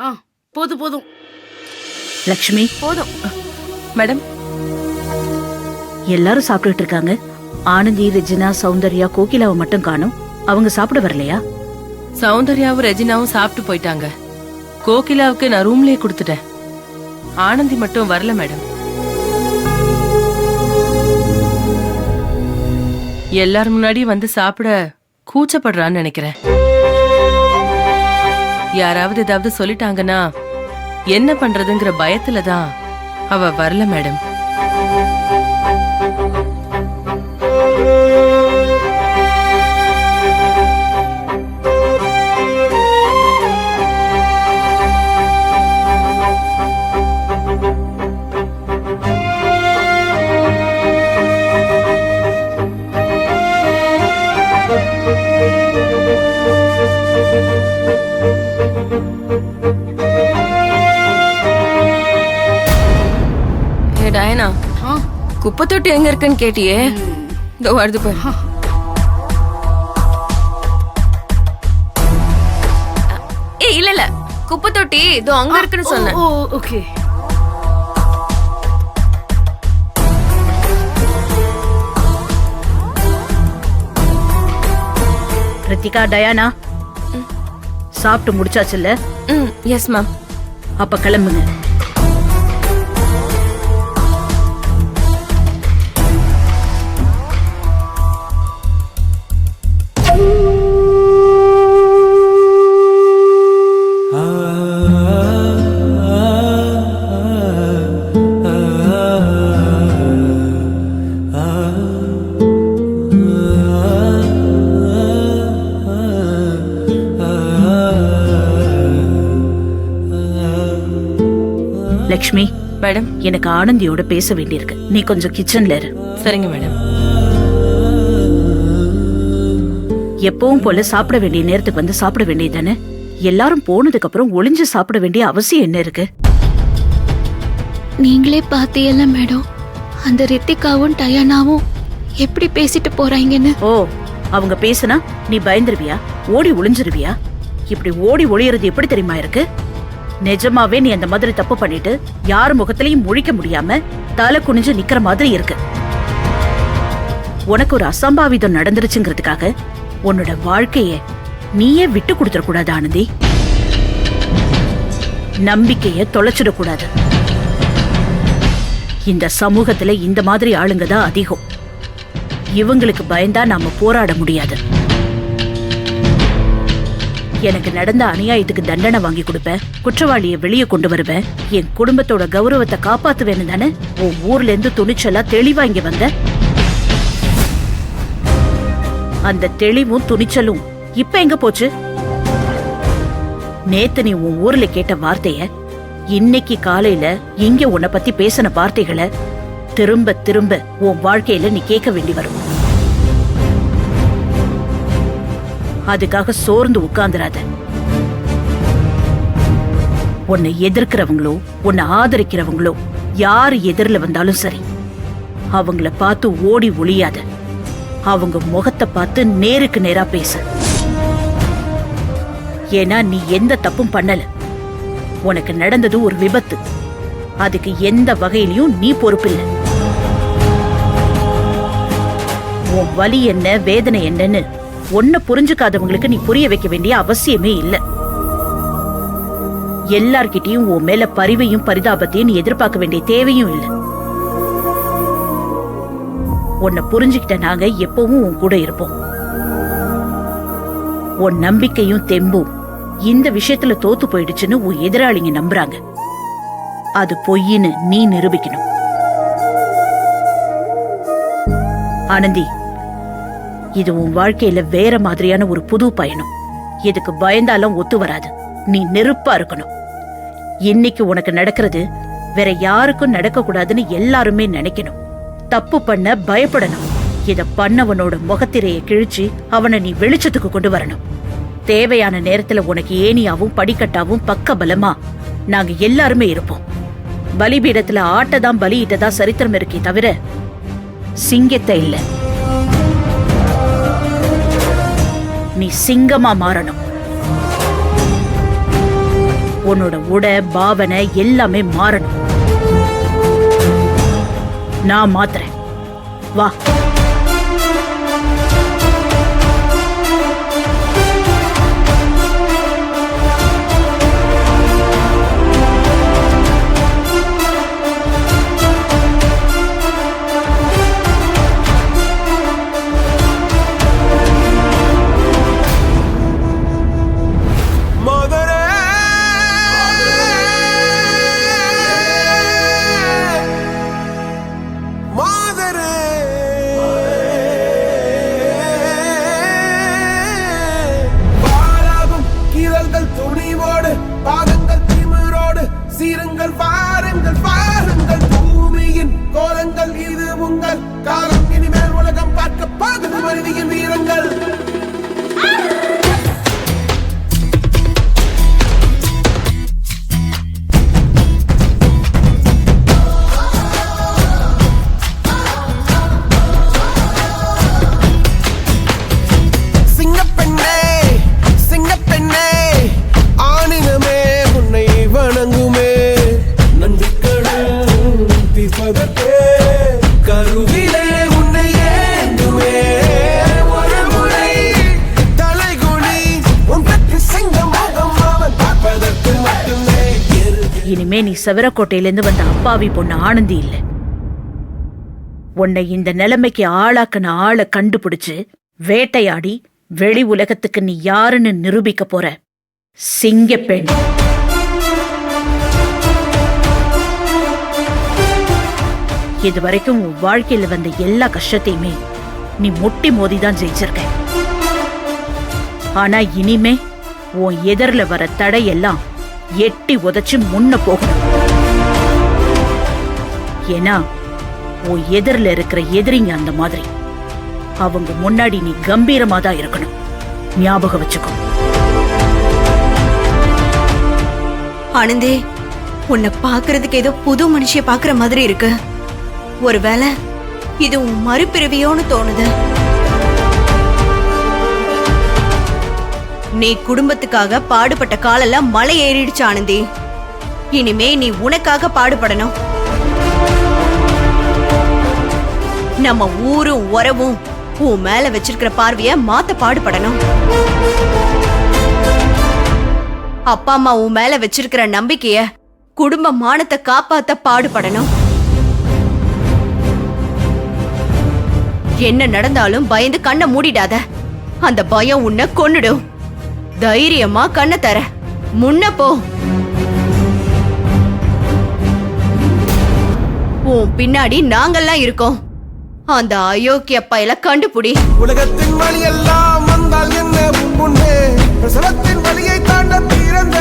ஆ போதும் போதும். லக்ஷ்மி, போதும். மேடம், எல்லாரும் சாப்பிட்டுட்டு இருக்காங்க. ஆனந்தி, ரெஜினா, சௌந்தர்யா, கோகிலாவை மட்டும் காணும். அவங்க சாப்பிட வரலையா? சௌந்தர்யாவும் ரெஜினாவும் சாப்பிட்டு போயிட்டாங்க. கோகிலாவுக்கு நான் ரூம்லயே கொடுத்துட்டேன். ஆனந்தி மட்டும் வரல மேடம். எல்லாரும் முன்னாடி வந்து சாப்பிட கூச்சப்படுறான்னு நினைக்கிறேன். யாராவது ஏதாவது சொல்லிட்டாங்கன்னா என்ன பண்றதுங்கிற பயத்துலதான் அவ வரல மேடம். டயனா, குப்பை தொட்டி எங்க இருக்குன்னு கேட்டியே, இதோ வருது பாரு. ஏய் இல்ல இல்ல, குப்பை தொட்டி இதோ அங்க இருக்குன்னு சொன்னேன். ஓ ஓகே. ரித்திகா, டயானா சாப்பிட்டு முடிச்சாச்சுல்ல? Yes ma'am. அப்ப கிளம்புங்க. லக்ஷ்மி மேடம், எனக்கு ஆனந்தியோட பேச வேண்டியிருக்கு. நீ கொஞ்சம் கிச்சன்ல இரு. சரிங்க மேடம். எப்பவும் போல சாப்பிட வேண்டிய நேரத்துக்கு வந்து சாப்பிட வேண்டியதானே? எல்லாரும் போனதுக்கு அப்புறம் ஒளிஞ்சு சாப்பிட வேண்டிய அவசியம் என்ன இருக்கு? நீங்களே பாத்தீங்கல்ல மேடம், அந்த ரித்திகாவும் டயானாவும் எப்படி பேசிட்டு போறாங்கன்னு. ஓ, அவங்க பேசுனா நீ பயந்துருவியா? ஓடி ஒளிஞ்சிருவியா? இப்படி ஓடி ஒளியறது எப்படி தெரியுமா இருக்கு? நிஜமாவே நீ அந்த மாதிரி தப்பு பண்ணிட்டு யார் முகத்திலையும் முழிக்க முடியாம தலை குனிஞ்சு நிக்கிற மாதிரி இருக்கு. உனக்கு ஒரு அசம்பாவிதம் நடந்துருச்சுங்கிறதுக்காக உன்னோட வாழ்க்கைய நீயே விட்டு கொடுத்துட கூடாது ஆனந்தி. நம்பிக்கைய தொலைச்சிடக்கூடாது. இந்த சமூகத்துல இந்த மாதிரி ஆளுங்க தான் அதிகம். இவங்களுக்கு பயந்தா நாம போராட முடியாது. எனக்கு நடந்த அநியாயத்துக்கு தண்டனை வாங்கி கொடுப்பேன், குற்றவாளியை வெளியே கொண்டு வருவேன், என் குடும்பத்தோட கௌரவத்தை காப்பாத்துவேன்னு தானே உன் ஊர்ல இருந்து துணிச்சலா தெளிவா இங்க வந்த. அந்த தெளிவும் துணிச்சலும் இப்ப எங்க போச்சு? நேத்து நீ உன் ஊர்ல கேட்ட வார்த்தைய, இன்னைக்கு காலையில இங்க உன்னை பத்தி பேசின வார்த்தைகளை திரும்ப திரும்ப உன் வாழ்க்கையில நீ கேட்க வேண்டி வரும். அதுக்காக சோர்ந்து உட்கார்ந்துராத. உன்னை எதிர்க்கிறவங்களோ உன்னை ஆதரிக்கிறவங்களோ யாரு எதிரில வந்தாலும் சரி, அவங்கள பார்த்து ஓடி ஒளியாத. அவங்க முகத்தை பார்த்து நேருக்கு நேரா பேசு. ஏன்னா நீ எந்த தப்பும் பண்ணல. உனக்கு நடந்தது ஒரு விபத்து. அதுக்கு எந்த வகையிலையும் நீ பொறுப்பில்லை. உன் வலி என்ன, வேதனை என்னன்னு ஒன்ன புரிஞ்சுக்காதவங்களுக்கு நீ புரிய வைக்க வேண்டிய அவசியமே இல்ல. எல்லார்கிட்டயும் உன் மேல பரிவையும் பரிதாபத்தையும் நீ எதிர்பார்க்க வேண்டிய தேவையும் இல்ல. உன்னை புரிஞ்சுக்கிட்ட நாங்க எப்பவும் உன் கூட இருப்போம். உன் நம்பிக்கையும் தெம்பும் இந்த விஷயத்துல தோத்து போயிடுச்சுன்னு உன் எதிராளிங்க நம்புறாங்க. அது பொய்ன்னு நீ நிரூபிக்கணும். ஆனந்தி, இது உன் வாழ்க்கையில வேற மாதிரியான ஒரு புது பயணம். இதுக்கு பயந்தாலும் ஒத்து வராது. நீ நெருப்பா இருக்கணும். இன்னைக்கு உனக்கு நடக்கிறது வேற யாருக்கும் நடக்க கூடாதுன்னு எல்லாருமே நினைக்கணும். தப்பு பண்ண பயப்படணும். இத பண்ணவனோட முகத்திரையை கிழிச்சு அவனை நீ வெளிச்சத்துக்கு கொண்டு வரணும். தேவையான நேரத்துல உனக்கு ஏணியாவும் படிக்கட்டாவும் பக்க பலமா நாங்க எல்லாருமே இருப்போம். பலிபீடத்துல ஆட்டதான் பலியிட்டதா சரித்திரம் இருக்கே தவிர சிங்கத்தை இல்ல. நீ சிங்கமா மாறணும். உன்னோட உடை பாவனை எல்லாமே மாறணும். நான் மாத்துறேன். வா. இனிமே நீ செவரக்கோட்டையிலிருந்து வந்த அப்பாவி பொண்ணு ஆனந்தி இல்ல. உன்னை இந்த நிலைமைக்கு ஆளாக்குன ஆளை கண்டுபிடிச்சு வேட்டையாடி வெளி உலகத்துக்கு நீ யாருன்னு நிரூபிக்க போற சிங்கப்பெண். இதுவரைக்கும் உன் வாழ்க்கையில வந்த எல்லா கஷ்டத்தையுமே நீ முட்டி மோதிதான் ஜெயிச்சிருக்க. ஆனா இனிமே உன் எதிரில வர தடையெல்லாம் எட்டி உதைச்சு முன்ன போகணும். ஏன்னா உன் எதிரில இருக்கிற எதிரிங்க அந்த மாதிரி. அவங்க முன்னாடி நீ கம்பீரமா தான் இருக்கணும். ஞாபகம் வச்சுக்கோ. ஆனந்தே, உன்னை பாக்குறதுக்கு ஏதோ புது மனுஷிய பாக்குற மாதிரி இருக்கு. ஒருவேளை இது உன் மறுபிறவியோன்னு தோணுது. நீ குடும்பத்துக்காக பாடுபட்ட காலெல்லாம் மலை ஏறிடுச்சு ஆனந்தி. இனிமே நீ உனக்காக பாடுபடணும். நம்ம ஊரும் உறவும் உன் மேல வச்சிருக்கிற பார்வைய மாத்த பாடுபடணும். அப்பா அம்மா உன் மேல வச்சிருக்கிற நம்பிக்கைய, குடும்ப மானத்தை காப்பாத்த பாடுபடணும். என்ன நடந்தாலும் பயந்து கண்ணை மூடிடாத. அந்த பயம் உன்னை கொன்னுடும். தைரியமா கண்ணை தர முன்ன போ. உன் பின்னாடி நாங்கெல்லாம் இருக்கோம். அந்த அயோக்கிய பயல கண்டுபிடி. உலகத்தின் வழி எல்லாம் வந்தால் என்ன முன்னே பிரசவத்தின் வழியை தாண்ட பிறந்த